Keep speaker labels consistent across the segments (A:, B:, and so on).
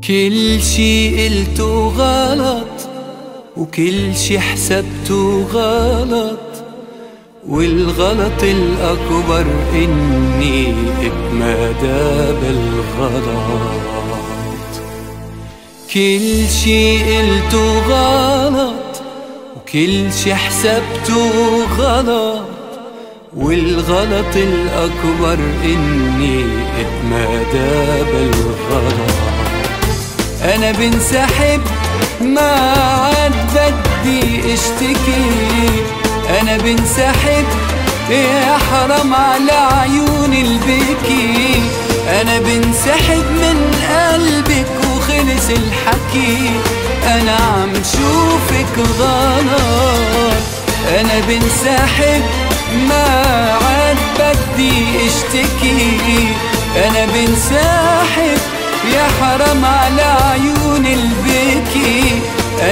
A: كل شي قلته غلط وكل شي حسبته غلط، والغلط الأكبر إني اتمادى بالغلط. كل شي قلته غلط وكل شي حسبته غلط، والغلط الأكبر إني اتمادى بالغلط. أنا بنسحب ما عاد بدي اشتكي، أنا بنسحب يا حرام على عيوني البكي. أنا بنسحب من قلبك وخلص الحكي، أنا عم شوفك غلط. أنا بنسحب ما عاد بدي اشتكي، أنا بنسحب يا حرام على عيوني البكي.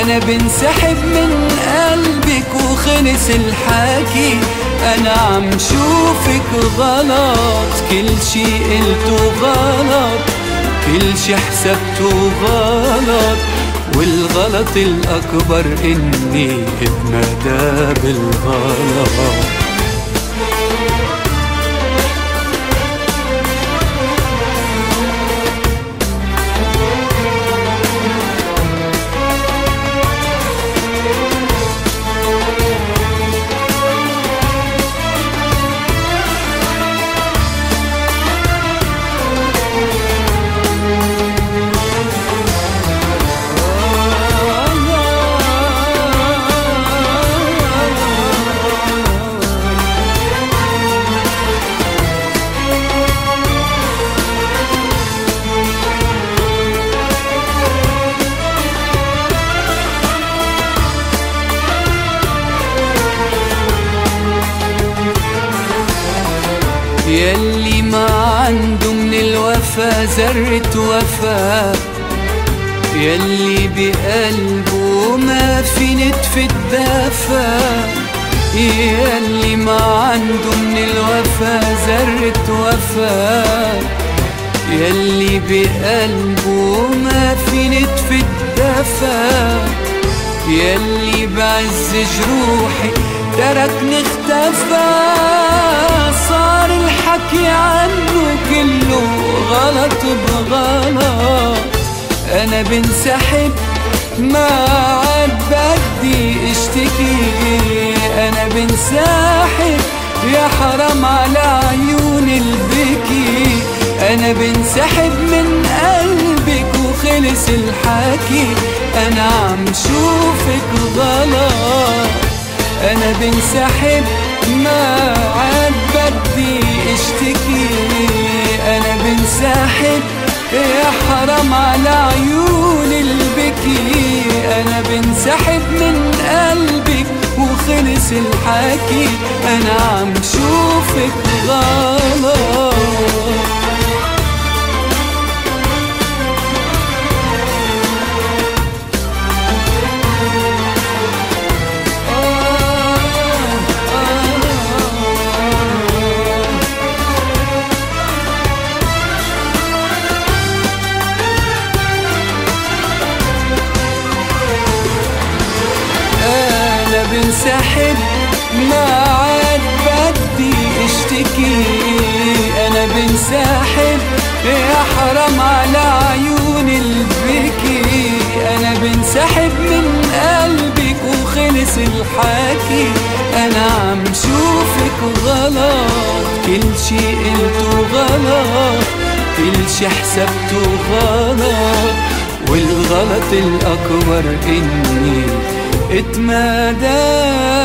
A: أنا بنسحب من قلبك وخلص الحكي، أنا عم شوفك غلط. كل شي قلته غلط كل شي حسبته غلط، والغلط الأكبر إني اتمادى بالغلط. يلي ما عنده من الوفا ذرة وفا، يلي بقلبه ما في نتفة دفا، يلي ما عنده من الوفا ذرة وفا، يلي بقلبه ما في نتفة دفا، يلي بعز جروحي تركني اختفى. صار الحكي عنه كله غلط بغلط. أنا بنسحب ما عاد بدي اشتكي، أنا بنسحب يا حرام على عيوني البكي. أنا بنسحب من قلبك وخلص الحكي، أنا عم شوفك غلط. أنا بنسحب ما عاد بدي اشتكي، أنا بنسحب يا حرام على عيوني البكي. أنا بنسحب من قلبك وخلص الحكي، أنا عم شوفك غلط. بنسحب ما عاد بدي اشتكي، أنا بنسحب يا حرام على عيوني البكي. أنا بنسحب من قلبك وخلص الحكي، أنا عم شوفك غلط. كل شي قلته غلط كل شي حسبته غلط، والغلط الأكبر إني اتمادى